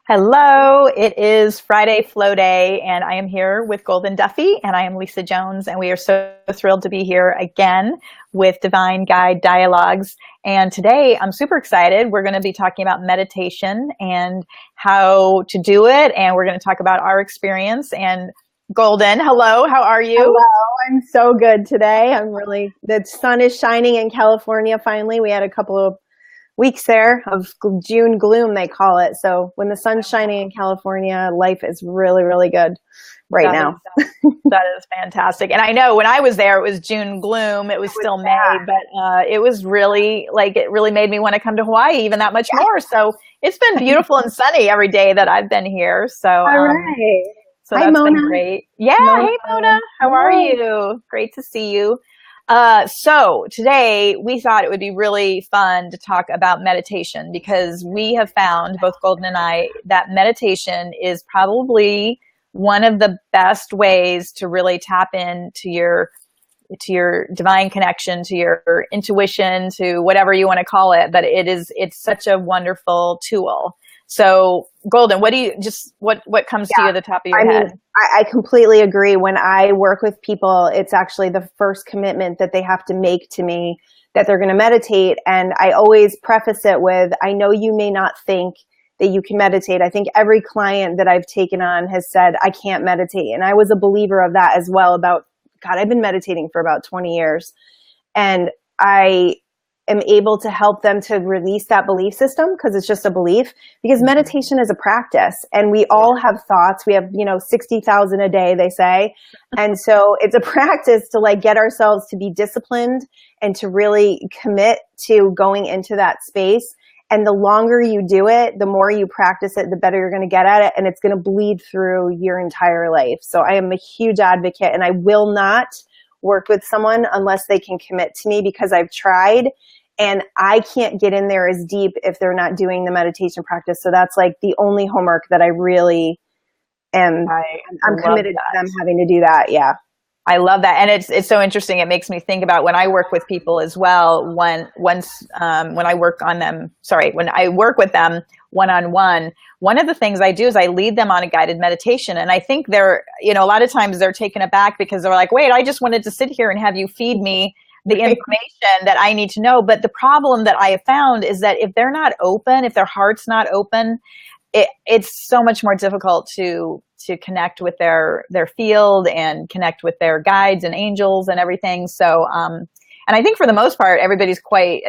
Hello, it is Friday Flow Day, and I am here with Golden Duffy, and I am Lisa Jones, and we are so thrilled to be here again with Divine Guide Dialogues. And today I'm super excited. We're going to be talking about meditation and how to do it, and we're going to talk about our experience. And Golden, hello, how are you? Hello, I'm so good today. The sun is shining in California finally. We had a couple of weeks there of June gloom, they call it. So when the sun's shining in California, life is really, really good right now. That is fantastic. And I know when I was there, it was June gloom. It was still May, but it was really it really made me want to come to Hawaii even that much more. So it's been beautiful and sunny every day that I've been here. So, all right. So that's been great. Yeah. Mona. Hey, Mona. How are you? Great to see you. So today we thought it would be really fun to talk about meditation because we have found, both Golden and I, that meditation is probably one of the best ways to really tap into your divine connection, to your intuition, to whatever you want to call it. But it's such a wonderful tool. So Golden, what comes to you at the top of your head? I completely agree. When I work with people, it's actually the first commitment that they have to make to me that they're going to meditate. And I always preface it with, I know you may not think that you can meditate. I think every client that I've taken on has said, I can't meditate. And I was a believer of that as well. I've been meditating for about 20 years. And I am able to help them to release that belief system because it's just a belief, because meditation is a practice and we all have thoughts. We have, 60,000 a day, they say. And so it's a practice to get ourselves to be disciplined and to really commit to going into that space. And the longer you do it, the more you practice it, the better you're going to get at it. And it's going to bleed through your entire life. So I am a huge advocate, and I will not work with someone unless they can commit to me, because I've tried and I can't get in there as deep if they're not doing the meditation practice. So that's the only homework that I really am. I'm committed to them having to do that. Yeah. I love that. And it's so interesting. It makes me think about when I work with people as well. When I work with them one-on-one, one of the things I do is I lead them on a guided meditation. And I think they're, a lot of times they're taken aback because they're like, wait, I just wanted to sit here and have you feed me the information that I need to know. But the problem that I have found is that if they're not open, if their heart's not open, it's so much more difficult to connect with their field and connect with their guides and angels and everything. So, and I think for the most part, everybody's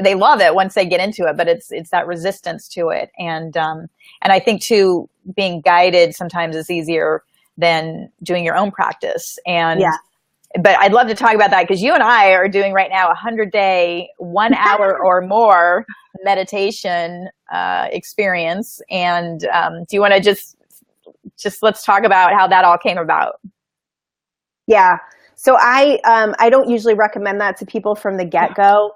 they love it once they get into it, but it's that resistance to it. And I think too, being guided sometimes is easier than doing your own practice. And yeah. But I'd love to talk about that because you and I are doing right now 100-day, 1 hour or more meditation experience. And do you want to just let's talk about how that all came about? Yeah. So I don't usually recommend that to people from the get-go.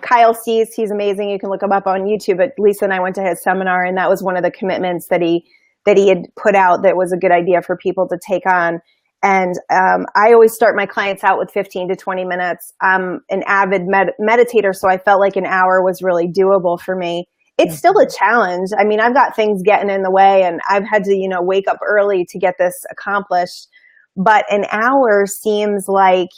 Kyle Cease, he's amazing. You can look him up on YouTube. But Lisa and I went to his seminar, and that was one of the commitments that he had put out that was a good idea for people to take on. And I always start my clients out with 15 to 20 minutes. I'm an avid meditator, so I felt like an hour was really doable for me. It's still a challenge. I mean, I've got things getting in the way, and I've had to, wake up early to get this accomplished. But an hour seems like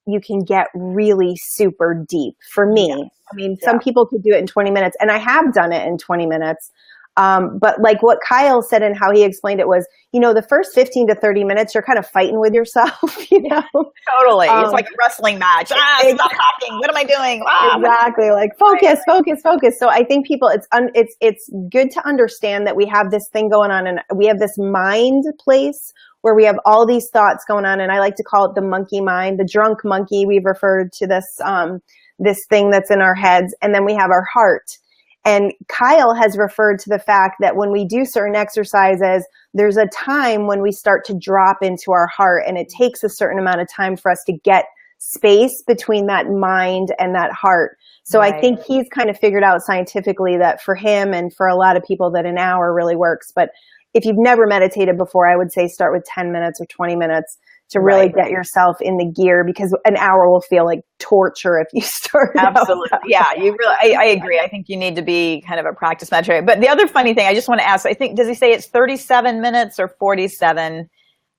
you can get really super deep for me. Yeah. I mean, some people could do it in 20 minutes, and I have done it in 20 minutes. But what Kyle said and how he explained it was, the first 15 to 30 minutes, you're kind of fighting with yourself, Totally. It's like a wrestling match. Stop talking. What am I doing? Exactly. Focus. So I think people, it's good to understand that we have this thing going on, and we have this mind place where we have all these thoughts going on. And I like to call it the monkey mind, the drunk monkey. We've referred to this thing that's in our heads. And then we have our heart. And Kyle has referred to the fact that when we do certain exercises, there's a time when we start to drop into our heart, and it takes a certain amount of time for us to get space between that mind and that heart. So right. I think he's kind of figured out scientifically that for him and for a lot of people that an hour really works. But if you've never meditated before, I would say start with 10 minutes or 20 minutes to really get yourself in the gear, because an hour will feel like torture if you start. Absolutely. Yeah, I agree. I think you need to be kind of a practice meditator. But the other funny thing, I just want to ask, I think, does he say it's 37 minutes or 47?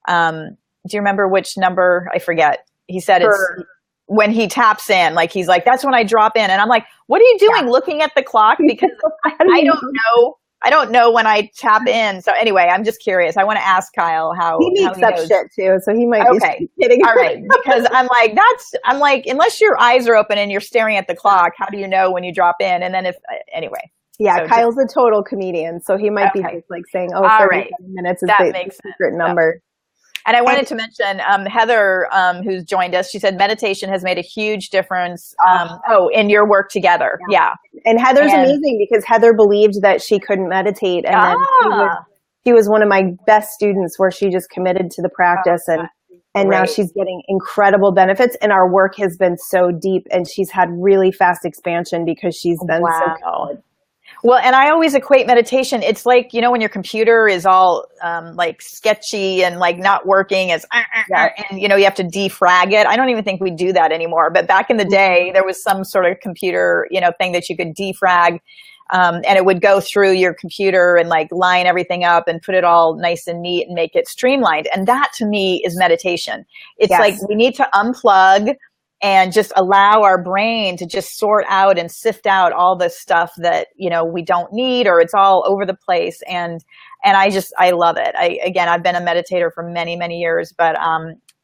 Do you remember which number? I forget. He said it's when he taps in, like, he's like, that's when I drop in. And I'm like, what are you doing looking at the clock? Because I don't know. I don't know when I tap in. So anyway, I'm just curious. I want to ask Kyle how he makes up shit too. So he might be kidding. All right. Because I'm like, unless your eyes are open and you're staring at the clock, how do you know when you drop in? And then anyway. Yeah, so Kyle's a total comedian. So he might be just like saying, 37 minutes is the secret number. And I wanted to mention Heather, who's joined us. She said meditation has made a huge difference. In your work together. Yeah. And Heather's amazing, because Heather believed that she couldn't meditate. And then she was one of my best students, where she just committed to the practice. And now she's getting incredible benefits. And our work has been so deep, and she's had really fast expansion because she's been so good. Well, and I always equate meditation. It's like, when your computer is all like sketchy and like not working, and you have to defrag it. I don't even think we do that anymore. But back in the day, there was some sort of computer, thing that you could defrag, and it would go through your computer and like line everything up and put it all nice and neat and make it streamlined. And that to me is meditation. It's like we need to unplug and just allow our brain to just sort out and sift out all the stuff that, we don't need, or it's all over the place. And I love it. I've been a meditator for many, many years, but,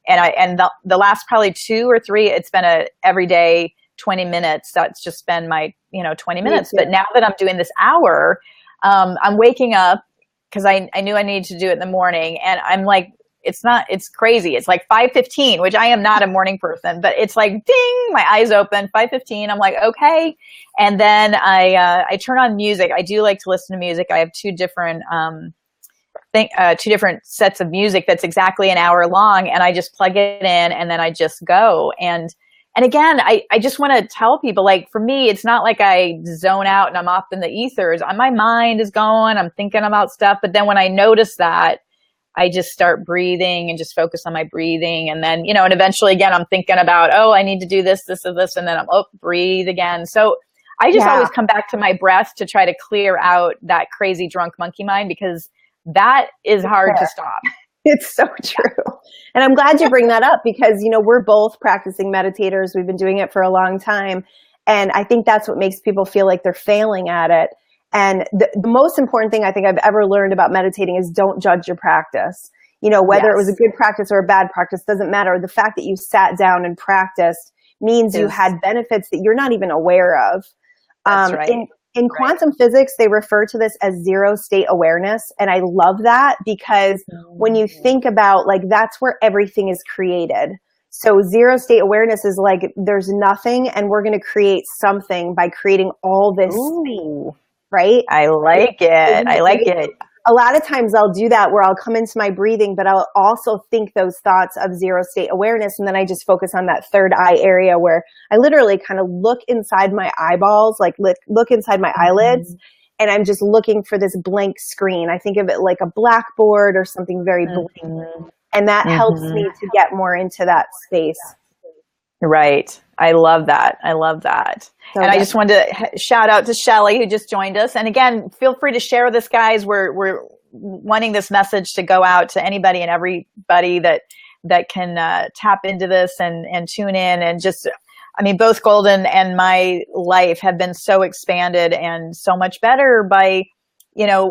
the last probably 2 or 3, it's been a everyday 20 minutes. That's just been my, 20 minutes. But now that I'm doing this hour, I'm waking up, because I knew I needed to do it in the morning. And I'm like, it's crazy. It's like 5:15, which I am not a morning person, but it's like, ding, my eyes open, 5:15. I'm like, okay. And then I turn on music. I do like to listen to music. I have 2 different, 2 different sets of music that's exactly an hour long, and I just plug it in, and then I just go. And again, I just want to tell people, like, for me, it's not like I zone out and I'm off in the ethers. My mind is going, I'm thinking about stuff. But then when I notice that, I just start breathing and just focus on my breathing. And then, and eventually again, I'm thinking about, I need to do this, this, or this. And then I'm, breathe again. So I just always come back to my breath to try to clear out that crazy drunk monkey mind, because that is hard to stop. It's so true. And I'm glad you bring that up, because, we're both practicing meditators. We've been doing it for a long time. And I think that's what makes people feel like they're failing at it. And the most important thing I think I've ever learned about meditating is don't judge your practice. Whether it was a good practice or a bad practice, doesn't matter. The fact that you sat down and practiced means you had benefits that you're not even aware of. That's right. In quantum physics, they refer to this as zero state awareness. And I love that, because when you think about, like, that's where everything is created. So zero state awareness is like, there's nothing, and we're going to create something by creating all this space. Right? I like it. I like it. A lot of times I'll do that, where I'll come into my breathing, but I'll also think those thoughts of zero state awareness. And then I just focus on that third eye area, where I literally kind of look inside my eyeballs, like look inside my eyelids. And I'm just looking for this blank screen. I think of it like a blackboard or something very blank. And that helps me to get more into that space. Right. I love that. I love that. So and I just wanted to shout out to Shelly, who just joined us. And again, feel free to share this, guys. We're wanting this message to go out to anybody and everybody that can tap into this and tune in. And just, both Golden and my life have been so expanded and so much better by,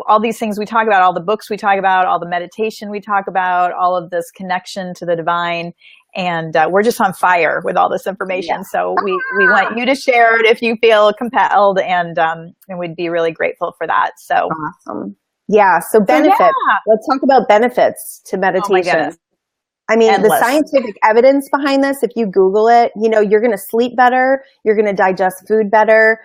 all these things we talk about, all the books we talk about, all the meditation we talk about, all of this connection to the divine. And we're just on fire with all this information. Yeah. So we want you to share it if you feel compelled, and we'd be really grateful for that. So awesome. Yeah. So benefits. Let's talk about benefits to meditation. The scientific evidence behind this, if you Google it, you're going to sleep better. You're going to digest food better.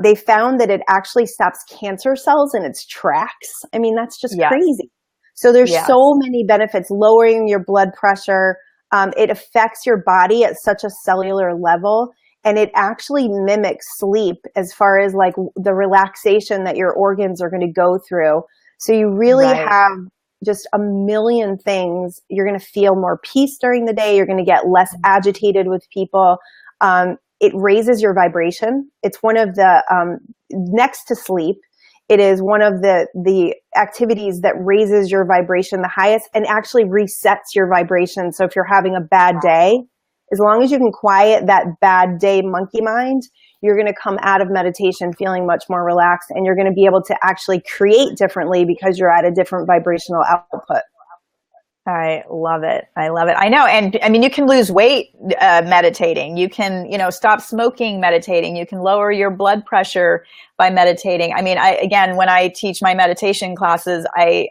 They found that it actually stops cancer cells in its tracks. That's just crazy. So there's so many benefits, lowering your blood pressure. It affects your body at such a cellular level, and it actually mimics sleep as far as like the relaxation that your organs are going to go through. So you really have just a million things. You're going to feel more peace during the day. You're going to get less agitated with people. It raises your vibration. It's one of the, next to sleep, it is one of the activities that raises your vibration the highest and actually resets your vibration. So if you're having a bad day, as long as you can quiet that bad day monkey mind, you're going to come out of meditation feeling much more relaxed, and you're going to be able to actually create differently because you're at a different vibrational output. I love it. I love it. I know. And I mean, you can lose weight meditating. You can, stop smoking meditating. You can lower your blood pressure by meditating. I mean, again, when I teach my meditation classes, I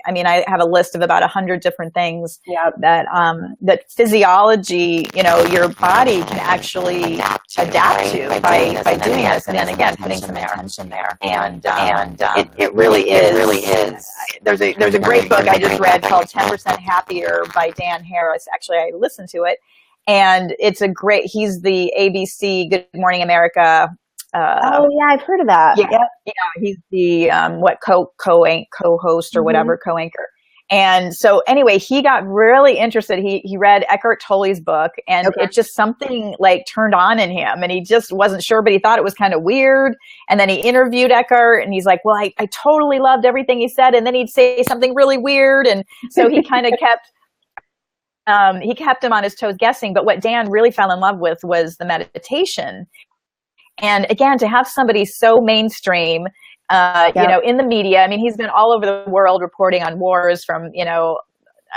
have a list of about 100 different things that physiology, your body can actually adapt to by doing this. And then again, putting some attention there. And it really is. There's a great book I just read called 10% Happier by Dan Harris. Actually, I listened to it, and it's he's the ABC Good Morning America. I've heard of that. Yeah, he's the co-host or whatever, co-anchor. And so anyway, he got really interested. He read Eckhart Tolle's book, and it just something like turned on in him, and he just wasn't sure, but he thought it was kind of weird. And then he interviewed Eckhart, and he's like, well, I totally loved everything he said. And then he'd say something really weird. And so he kind of kept him on his toes guessing. But what Dan really fell in love with was the meditation. And again, to have somebody so mainstream, in the media, I mean, he's been all over the world reporting on wars from,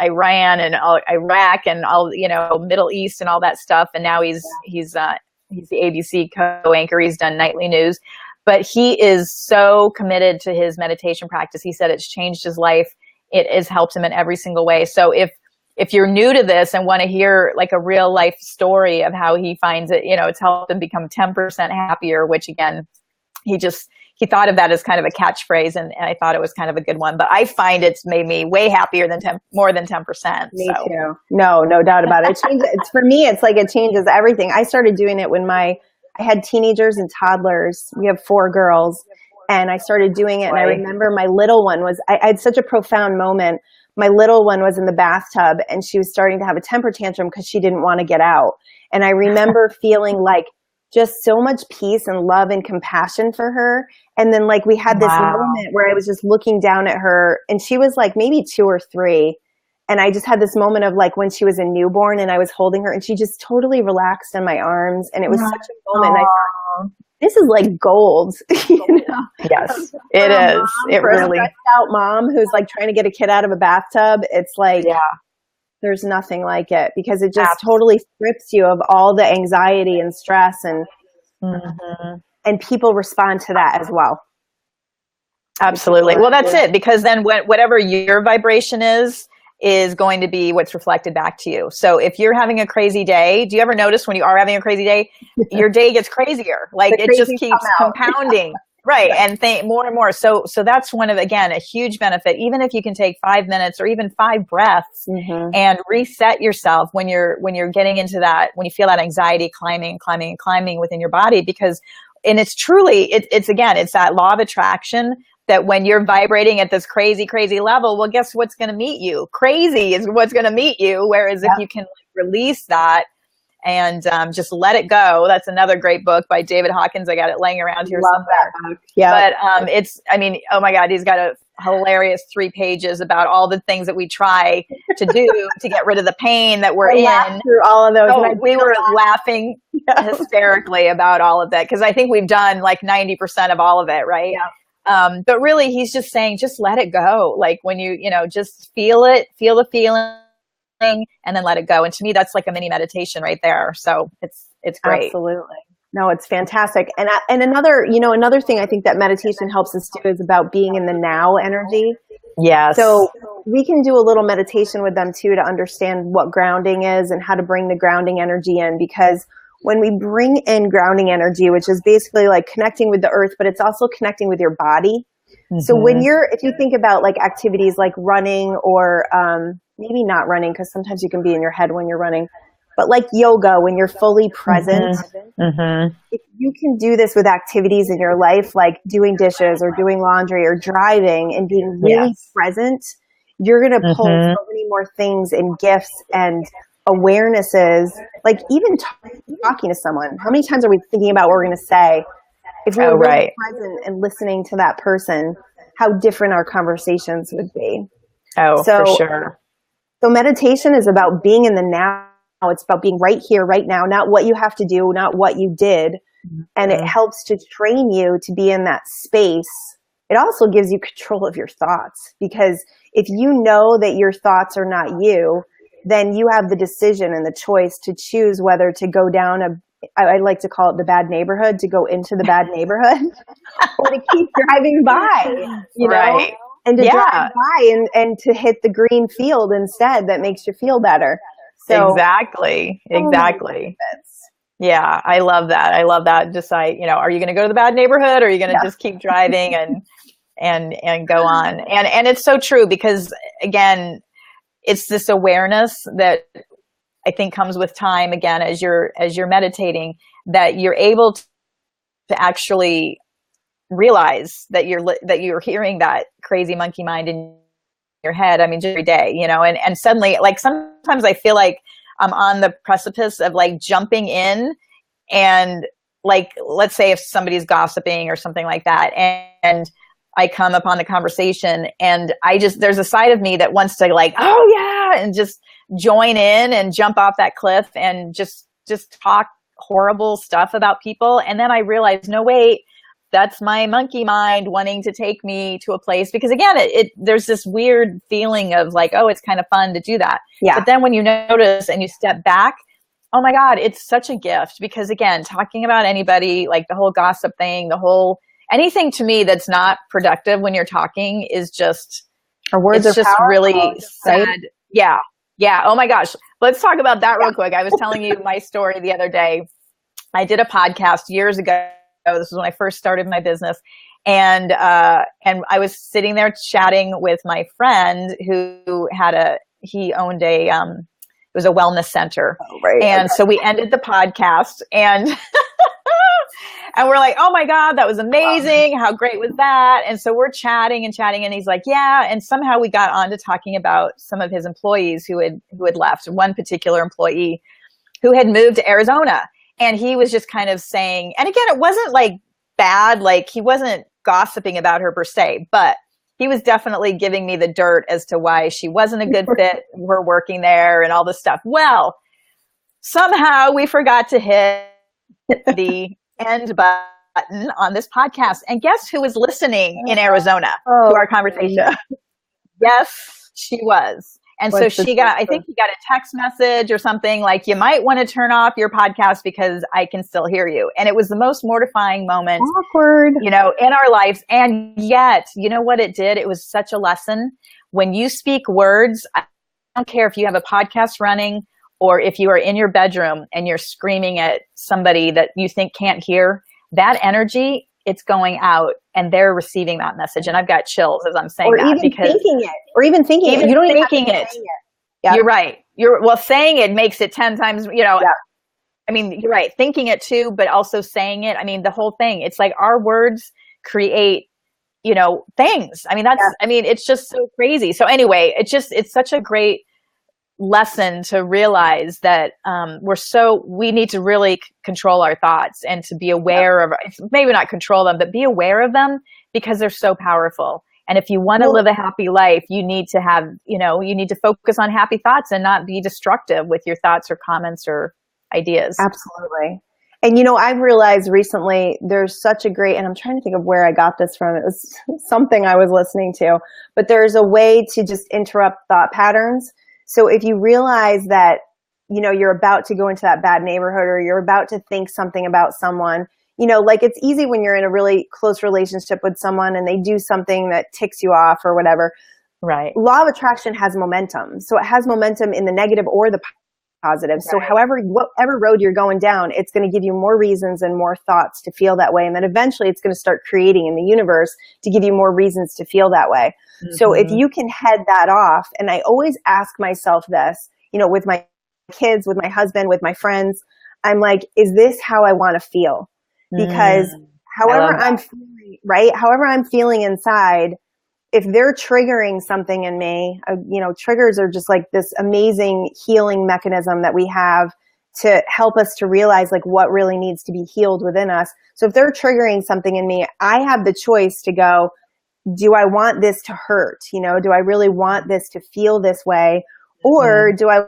Iran and Iraq and all, Middle East and all that stuff. And now he's the ABC co-anchor. He's done nightly news, but he is so committed to his meditation practice. He said it's changed his life. It has helped him in every single way. So if you're new to this and want to hear like a real life story of how he finds it, it's helped him become 10% happier, which again, he thought of that as kind of a catchphrase, and I thought it was kind of a good one. But I find it's made me way happier than more than 10%. Me too. No doubt about it. For me, it's like it changes everything. I started doing it when I had teenagers and toddlers. We have 4 girls, and I started doing it. And I remember my little one I had such a profound moment. My little one was in the bathtub, and she was starting to have a temper tantrum because she didn't want to get out. And I remember feeling like just so much peace and love and compassion for her. And then like we had this moment where I was just looking down at her, and she was like maybe 2 or 3. And I just had this moment of like when she was a newborn, and I was holding her, and she just totally relaxed in my arms. And it was such a moment. I thought, this is like gold. Yes, it is. It really. For a stressed out mom who's like trying to get a kid out of a bathtub, it's like, there's nothing like it, because it just totally strips you of all the anxiety and stress, and people respond to that as well. Absolutely. Well, that's it, because then whatever your vibration is going to be what's reflected back to you. So if you're having a crazy day, do you ever notice when you are having a crazy day, your day gets crazier? Like it just keeps compounding. Right. And more and more. So that's one of, again, a huge benefit, even if you can take 5 minutes or even 5 breaths and reset yourself when you're getting into that, when you feel that anxiety climbing within your body, and it's truly, it's that law of attraction, that when you're vibrating at this crazy, crazy level, well, guess what's going to meet you? Crazy is what's going to meet you. Whereas if you can release that and just let it go. That's another great book by David Hawkins. I got it laying around here somewhere. That book. Yeah. But oh my God, he's got a hilarious 3 pages about all the things that we try to do to get rid of the pain that we're in. Through all of those. So we were laughing hysterically about all of that, because I think we've done like 90% of all of it, right? Yeah. But really, he's just saying, just let it go. Like when you just feel it, feel the feeling, and then let it go. And to me, that's like a mini meditation right there. So it's great. Absolutely. No, it's fantastic. And another thing I think that meditation helps us do is about being in the now energy. Yes. So we can do a little meditation with them too, to understand what grounding is and how to bring the grounding energy in, because when we bring in grounding energy, which is basically like connecting with the earth, but it's also connecting with your body. So if you think about like activities like running, or maybe not running, because sometimes you can be in your head when you're running, but like yoga, when you're fully present, if you can do this with activities in your life, like doing dishes or doing laundry or driving, and being really present, you're going to pull Mm-hmm. so many more things and gifts and awarenesses. Like even talking to someone, how many times are we thinking about what we're going to say? If we were really Right. present and listening to that person, how different our conversations would be. Oh, for sure. So meditation is about being in the now. It's about being right here, right now, not what you have to do, not what you did. And it helps to train you to be in that space. It also gives you control of your thoughts, because if you know that your thoughts are not you, then you have the decision and the choice to choose whether to go down I like to call it the bad neighborhood, to go into the bad neighborhood, or to keep driving by, you know, and to drive by and to hit the green field instead that makes you feel better. So, Exactly. Yeah, I love that. I love that. Just are you going to go to the bad neighborhood, or are you going to just keep driving and go on? And it's so true, because again, it's this awareness that I think comes with time, again, as you're meditating, that you're able to actually realize that you're hearing that crazy monkey mind in your head. I mean, just every day, and suddenly, like, sometimes I feel like I'm on the precipice of like jumping in, and like, let's say if somebody's gossiping or something like that, and I come upon the conversation, and there's a side of me that wants to like, oh yeah, and just join in and jump off that cliff and just talk horrible stuff about people. And then I realize, no, wait, that's my monkey mind wanting to take me to a place, because again, there's this weird feeling of like, oh, it's kind of fun to do that. Yeah. But then when you notice and you step back, oh my God, it's such a gift, because again, talking about anybody, like the whole gossip thing, anything to me that's not productive when you're talking is just, our words are just powerful, really sad. Right? Yeah. Yeah. Oh my gosh. Let's talk about that real quick. I was telling you my story the other day. I did a podcast years ago. This was when I first started my business. And I was sitting there chatting with my friend who he owned it was a wellness center. Oh, right. And so we ended the podcast, and and we're like, oh my God, that was amazing. How great was that? And so we're chatting, and he's like, yeah. And somehow we got on to talking about some of his employees who had left. One particular employee who had moved to Arizona. And he was just kind of saying, and again, it wasn't like bad, like he wasn't gossiping about her per se, but he was definitely giving me the dirt as to why she wasn't a good fit for working there and all this stuff. Well, somehow we forgot to hit the end button on this podcast. And guess who was listening in Arizona to our conversation? No. Yes, she was. And so she I think he got a text message or something like, you might want to turn off your podcast because I can still hear you. And it was the most mortifying moment, awkward, in our lives. And yet, you know what it did? It was such a lesson. When you speak words, I don't care if you have a podcast running or if you are in your bedroom and you're screaming at somebody that you think can't hear, that energy, it's going out and they're receiving that message. And I've got chills as I'm saying that, because even thinking it. You don't even thinking it. Yeah. You're right. Saying it makes it 10 times, I mean, you're right. Thinking it too, but also saying it. I mean, the whole thing, it's like our words create, things. I mean, it's just so crazy. So anyway, it's such a great lesson to realize that we need to really control our thoughts and to be aware of, maybe not control them, but be aware of them, because they're so powerful. And if you want to live a happy life, you need to have, you need to focus on happy thoughts and not be destructive with your thoughts or comments or ideas. Absolutely. And, I've realized recently there's such a great, and I'm trying to think of where I got this from. It was something I was listening to, but there's a way to just interrupt thought patterns. So if you realize that, you're about to go into that bad neighborhood, or you're about to think something about someone, like it's easy when you're in a really close relationship with someone and they do something that ticks you off or whatever. Right. Law of attraction has momentum. So it has momentum in the negative or the positive. Right. So whatever road you're going down, it's going to give you more reasons and more thoughts to feel that way. And then eventually it's going to start creating in the universe to give you more reasons to feel that way. Mm-hmm. So if you can head that off, and I always ask myself this, with my kids, with my husband, with my friends, I'm like, is this how I want to feel? Because however I'm feeling, right? However I'm feeling inside, if they're triggering something in me, you know, triggers are just like this amazing healing mechanism that we have to help us to realize like what really needs to be healed within us. So if they're triggering something in me, I have the choice to go, do I want this to hurt? You know, do I really want this to feel this way? Or do I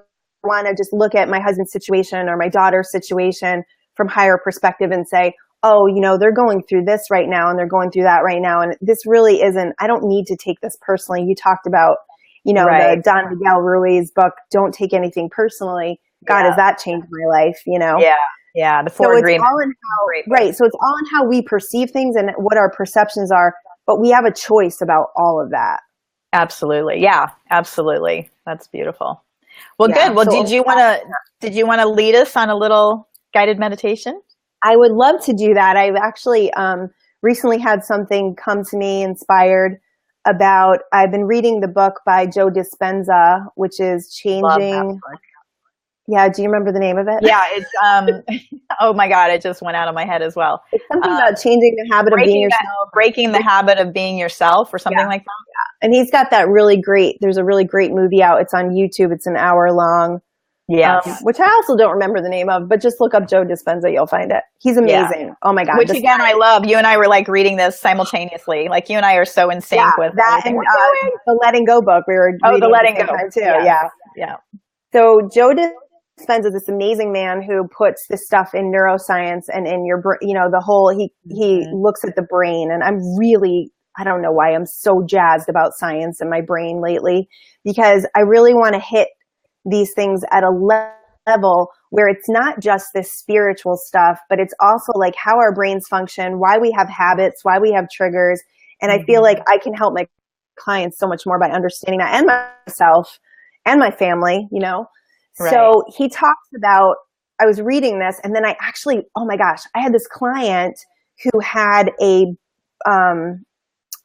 want to just look at my husband's situation or my daughter's situation from higher perspective and say, oh, you know, they're going through this right now and they're going through that right now. And this really isn't, I don't need to take this personally. You talked about, you know, the Don Miguel Ruiz book, Don't Take Anything Personally. God, has that changed my life, you know? Yeah. Yeah. The four agreements. All in how, right. So it's all in how we perceive things and what our perceptions are, but we have a choice about all of that. Absolutely. Yeah, absolutely. That's beautiful. Well, good. Well, did you want to lead us on a little guided meditation? I would love to do that. I've actually recently had something come to me inspired about, I've been reading the book by Joe Dispenza, which is Changing. Yeah. Do you remember the name of it? Yeah. It's, oh my God, it just went out of my head as well. It's something about changing the habit of being yourself. Breaking the habit of being yourself or something like that. Yeah. And he's got that there's a really great movie out. It's on YouTube. It's an hour long. Yeah. Which I also don't remember the name of, but just look up Joe Dispenza. You'll find it. He's amazing. Yeah. Oh my God. Which again, I love. You and I were like reading this simultaneously. Like you and I are so in sync with that. And the Letting Go book. We were the Letting Go too. Yeah. So Joe Dispenza is this amazing man who puts this stuff in neuroscience and in your, you know, the whole, he looks at the brain, and I don't know why I'm so jazzed about science and my brain lately, because I really want to hit these things at a level where it's not just this spiritual stuff, but it's also like how our brains function, why we have habits, why we have triggers. And I feel like I can help my clients so much more by understanding that, and myself and my family, you know? Right. So he talks about, I was reading this and then I actually, oh my gosh, I had this client who had a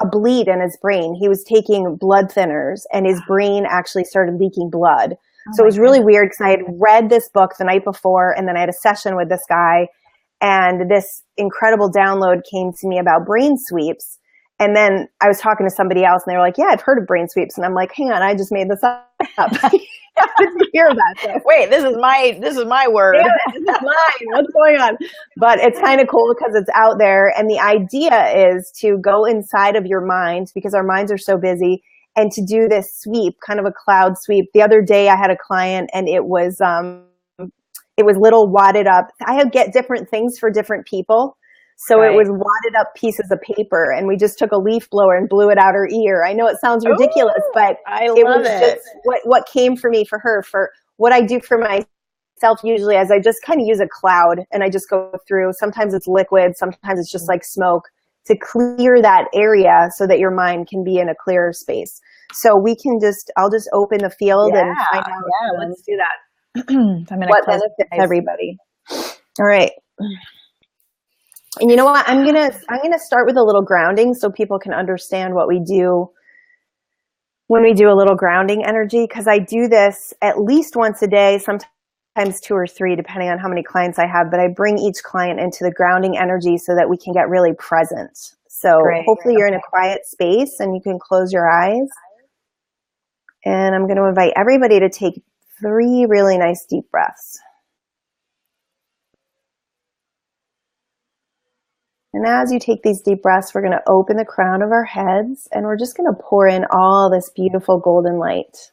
bleed in his brain. He was taking blood thinners and his brain actually started leaking blood. So it was really weird because I had read this book the night before and then I had a session with this guy and this incredible download came to me about brain sweeps. And then I was talking to somebody else and they were like, yeah, I've heard of brain sweeps. And I'm like, hang on, I just made this up. Did you hear that? Wait, this is my word. Yeah, this is mine. What's going on? But it's kind of cool because it's out there. And the idea is to go inside of your mind because our minds are so busy, and to do this sweep, kind of a cloud sweep. The other day I had a client and it was little wadded up. I get different things for different people. So it was wadded up pieces of paper and we just took a leaf blower and blew it out her ear. I know it sounds ridiculous, but it was just what came for me for her. For what I do for myself usually is I just kind of use a cloud and I just go through. Sometimes it's liquid, sometimes it's just like smoke to clear that area so that your mind can be in a clearer space. So I'll just open the field and find out. Yeah, let's do that. What benefits everybody. All right. And you know what? I'm gonna start with a little grounding so people can understand what we do when we do a little grounding energy, because I do this at least once a day, sometimes 2 or 3, depending on how many clients I have. But I bring each client into the grounding energy so that we can get really present. So hopefully you're in a quiet space and you can close your eyes. And I'm going to invite everybody to take 3 really nice deep breaths. And as you take these deep breaths, we're going to open the crown of our heads and we're just going to pour in all this beautiful golden light.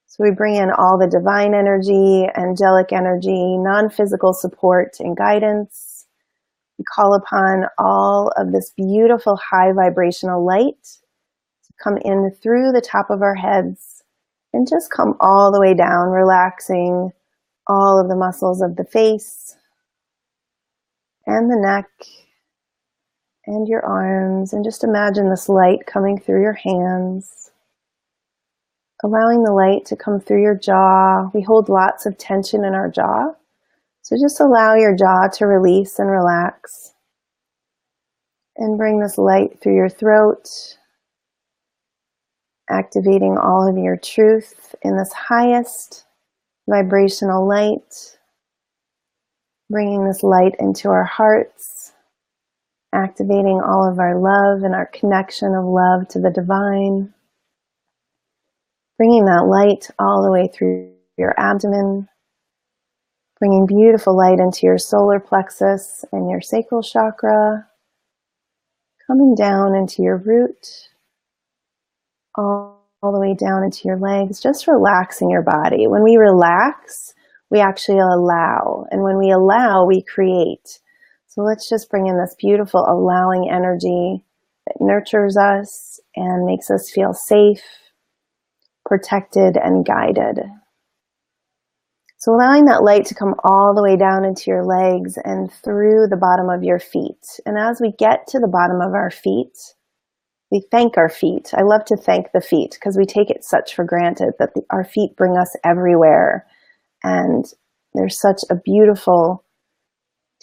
So we bring in all the divine energy, angelic energy, non-physical support and guidance. We call upon all of this beautiful high vibrational light to come in through the top of our heads and just come all the way down, relaxing all of the muscles of the face and the neck and your arms, and just imagine this light coming through your hands, allowing the light to come through your jaw. We hold lots of tension in our jaw, so just allow your jaw to release and relax, and bring this light through your throat, activating all of your truth in this highest vibrational light, bringing this light into our hearts, activating all of our love and our connection of love to the divine, bringing that light all the way through your abdomen, bringing beautiful light into your solar plexus and your sacral chakra, coming down into your root, all the way down into your legs, just relaxing your body. When we relax, we actually allow. And when we allow, we create. So let's just bring in this beautiful allowing energy that nurtures us and makes us feel safe, protected, and guided. So allowing that light to come all the way down into your legs and through the bottom of your feet. And as we get to the bottom of our feet, we thank our feet. I love to thank the feet because we take it such for granted that our feet bring us everywhere. And there's such a beautiful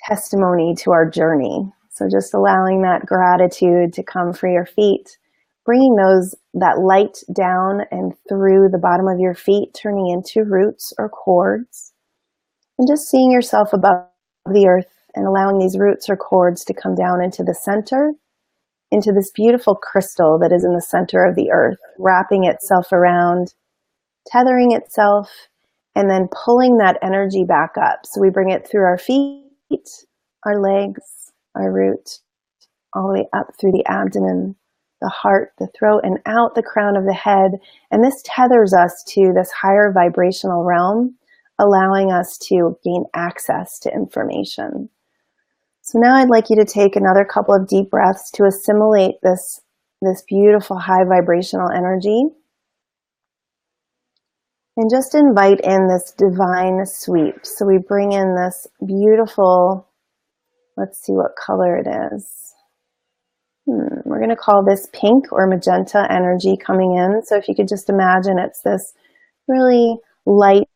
testimony to our journey. So just allowing that gratitude to come for your feet, bringing that light down and through the bottom of your feet, turning into roots or cords, and just seeing yourself above the earth and allowing these roots or cords to come down into the center, into this beautiful crystal that is in the center of the earth, wrapping itself around, tethering itself, and then pulling that energy back up. So we bring it through our feet, our legs, our root, all the way up through the abdomen, the heart, the throat, and out the crown of the head. And this tethers us to this higher vibrational realm, allowing us to gain access to information. So now I'd like you to take another couple of deep breaths to assimilate this beautiful high vibrational energy. And just invite in this divine sweep. So we bring in this beautiful, let's see what color it is. We're going to call this pink or magenta energy coming in. So if you could just imagine it's this really light,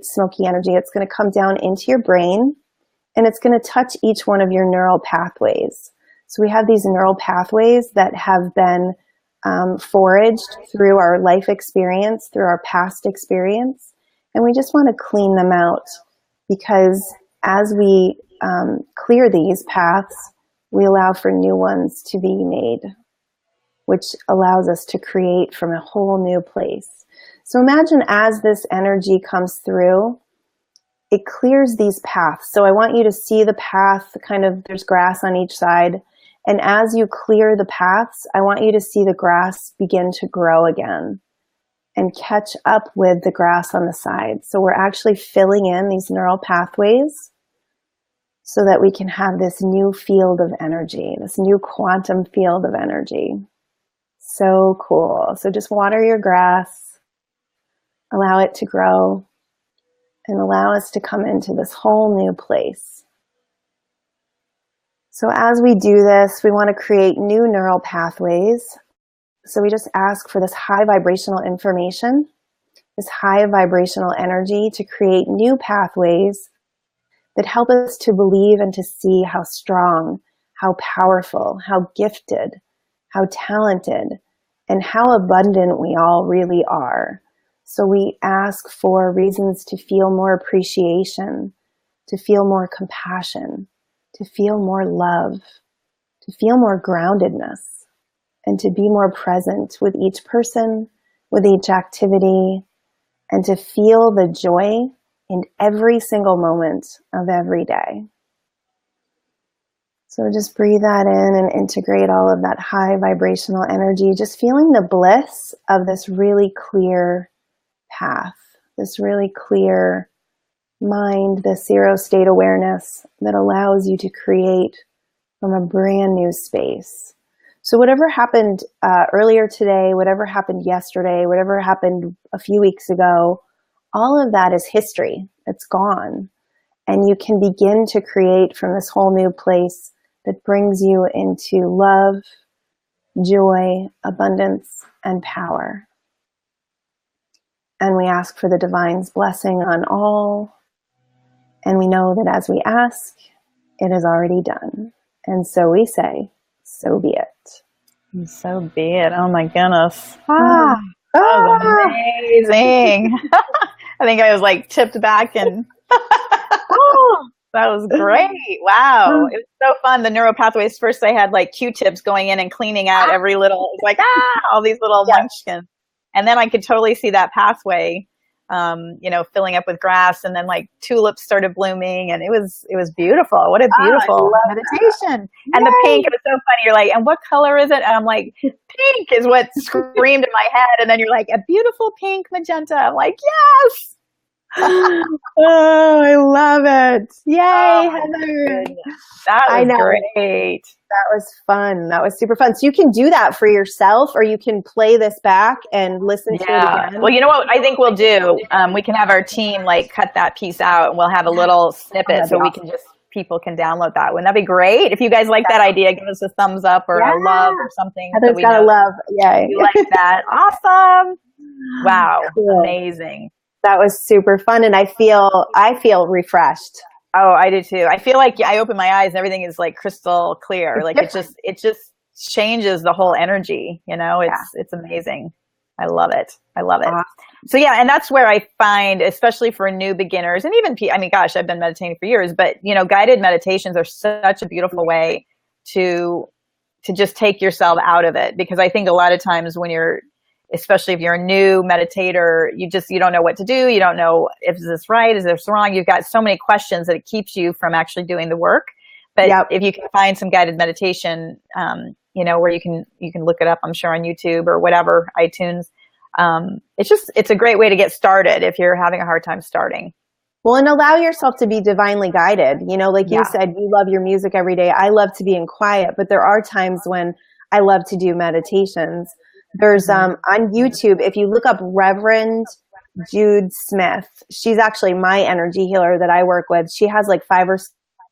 smoky energy. It's going to come down into your brain and it's going to touch each one of your neural pathways. So we have these neural pathways that have been foraged through our life experience, through our past experience. And we just want to clean them out because as we clear these paths, we allow for new ones to be made, which allows us to create from a whole new place. So imagine as this energy comes through, it clears these paths. So I want you to see the path, there's grass on each side. And as you clear the paths, I want you to see the grass begin to grow again and catch up with the grass on the side. So we're actually filling in these neural pathways so that we can have this new field of energy, this new quantum field of energy. So cool. So just water your grass, allow it to grow, and allow us to come into this whole new place. So as we do this, we want to create new neural pathways. So we just ask for this high vibrational information, this high vibrational energy to create new pathways that help us to believe and to see how strong, how powerful, how gifted, how talented, and how abundant we all really are. So we ask for reasons to feel more appreciation, to feel more compassion, to feel more love, to feel more groundedness, and to be more present with each person, with each activity, and to feel the joy in every single moment of every day. So just breathe that in and integrate all of that high vibrational energy, just feeling the bliss of this really clear path, this really clear mind, this zero state awareness that allows you to create from a brand new space. So whatever happened earlier today, whatever happened yesterday, whatever happened a few weeks ago, all of that is history. It's gone. And you can begin to create from this whole new place that brings you into love, joy, abundance, and power. And we ask for the divine's blessing on all. And we know that as we ask, it is already done. And so we say, so be it. And so be it. Oh my goodness. That was amazing. I think I was like tipped back and That was great. Wow. It was so fun. The neural pathways. First I had like Q-tips going in and cleaning out every little, it's like, all these little munchkins. And then I could totally see that pathway, filling up with grass, and then like tulips started blooming, and it was beautiful. What a beautiful meditation. And the pink, it was so funny. You're like, and what color is it? And I'm like, pink is what screamed in my head. And then you're like, a beautiful pink magenta. I'm like, yes. Oh, I love it. Yay, Heather. That was great. That was fun. That was super fun. So you can do that for yourself, or you can play this back and listen to it again. Well, you know what I think we'll do? We can have our team like cut that piece out, and we'll have a little snippet so we can people can download that. Wouldn't that be great? If you guys like that idea, give us a thumbs up or a love or something. Heather's got a love. Yay. You like that. Awesome. Wow. Cool. Amazing. That was super fun, and I feel refreshed. Oh, I do too. I feel like I open my eyes and everything is like crystal clear. Like it just changes the whole energy. It's amazing. I love it. Awesome. So yeah, and that's where I find, especially for new beginners, and even I've been meditating for years, but guided meditations are such a beautiful way to just take yourself out of it, because I think a lot of times when especially if you're a new meditator, you don't know what to do. You don't know, is this right? Is this wrong? You've got so many questions that it keeps you from actually doing the work. But if you can find some guided meditation, where you can look it up, I'm sure on YouTube or whatever, iTunes. It's a great way to get started if you're having a hard time starting. Well, and allow yourself to be divinely guided. Like you said, you love your music every day. I love to be in quiet, but there are times when I love to do meditations. There's on YouTube, if you look up Reverend Jude Smith, she's actually my energy healer that I work with. She has like 5 or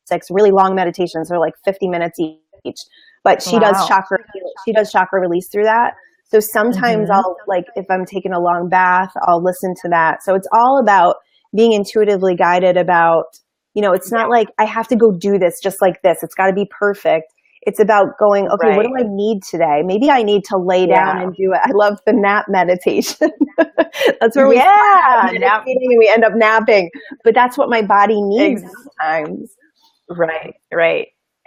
6 really long meditations. They're like 50 minutes each, but she does chakra release through that. So sometimes I'll, like, if I'm taking a long bath, I'll listen to that. So it's all about being intuitively guided about, it's not like I have to go do this just like this. It's got to be perfect. It's about going, okay, what do I need today? Maybe I need to lay down and do it. I love the nap meditation. That's where we start meditating and we end up napping. But that's what my body needs sometimes. Right.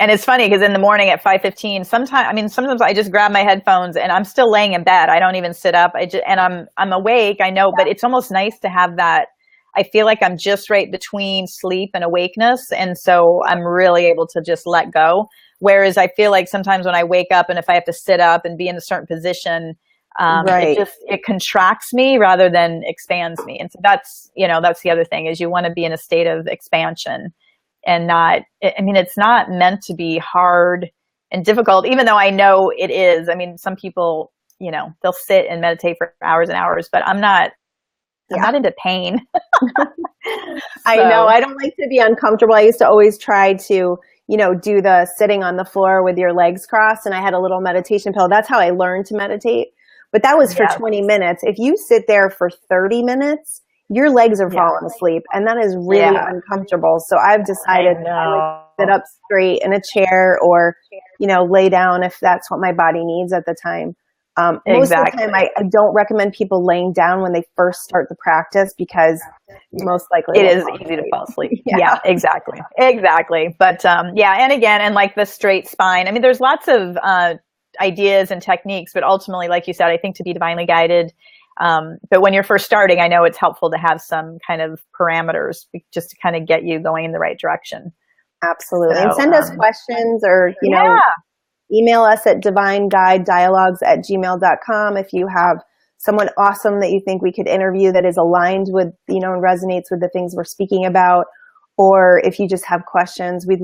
And it's funny because in the morning at 5:15, sometimes I just grab my headphones and I'm still laying in bed. I don't even sit up. I'm awake, I know, but it's almost nice to have that. I feel like I'm just right between sleep and awakeness. And so I'm really able to just let go. Whereas I feel like sometimes when I wake up and if I have to sit up and be in a certain position, it contracts me rather than expands me. And so that's the other thing, is you want to be in a state of expansion and it's not meant to be hard and difficult, even though I know it is. Some people, they'll sit and meditate for hours and hours, but I'm not into pain. I know. I don't like to be uncomfortable. I used to always try to, do the sitting on the floor with your legs crossed. And I had a little meditation pill. That's how I learned to meditate. But that was for 20 minutes. If you sit there for 30 minutes, your legs are falling asleep. And that is really uncomfortable. So I've decided to sit up straight in a chair or, lay down if that's what my body needs at the time. Most of the time, I don't recommend people laying down when they first start the practice, because most likely it is easy to fall asleep. Exactly. But and again, and like the straight spine. There's lots of ideas and techniques, but ultimately, like you said, I think to be divinely guided. But when you're first starting, I know it's helpful to have some kind of parameters just to kind of get you going in the right direction. Absolutely. So, and send us questions or, email us at divineguidedialogues@gmail.com if you have someone awesome that you think we could interview that is aligned with, and resonates with the things we're speaking about. Or if you just have questions, we're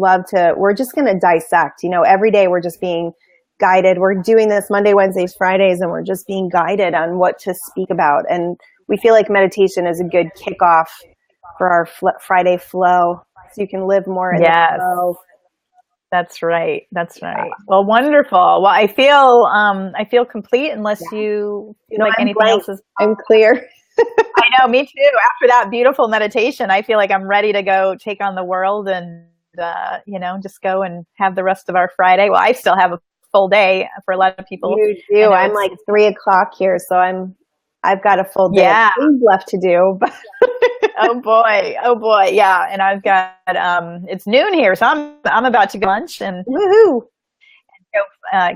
just going to dissect, every day we're just being guided. We're doing this Monday, Wednesdays, Fridays, and we're just being guided on what to speak about. And we feel like meditation is a good kickoff for our Friday flow, so you can live more in the flow. That's right. Well, wonderful. Well, I feel complete unless you feel like anything else is. I'm clear. I know, me too. After that beautiful meditation, I feel like I'm ready to go take on the world and, just go and have the rest of our Friday. Well, I still have a full day for a lot of people. You do. I'm like 3:00 here, so I've got a full day of things left to do. But Oh boy. Oh boy. Yeah. And I've got, it's noon here, so I'm about to go lunch and Woohoo!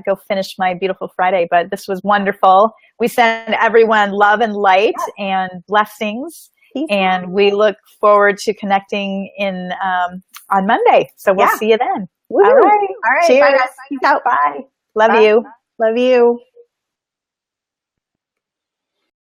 go finish my beautiful Friday. But this was wonderful. We send everyone love and light and blessings. Peace And out. we look forward to connecting on Monday. So we'll see you then. Woohoo. All right. All right. Cheers. Bye, guys. Peace out. Bye. Love Bye. you. Love you.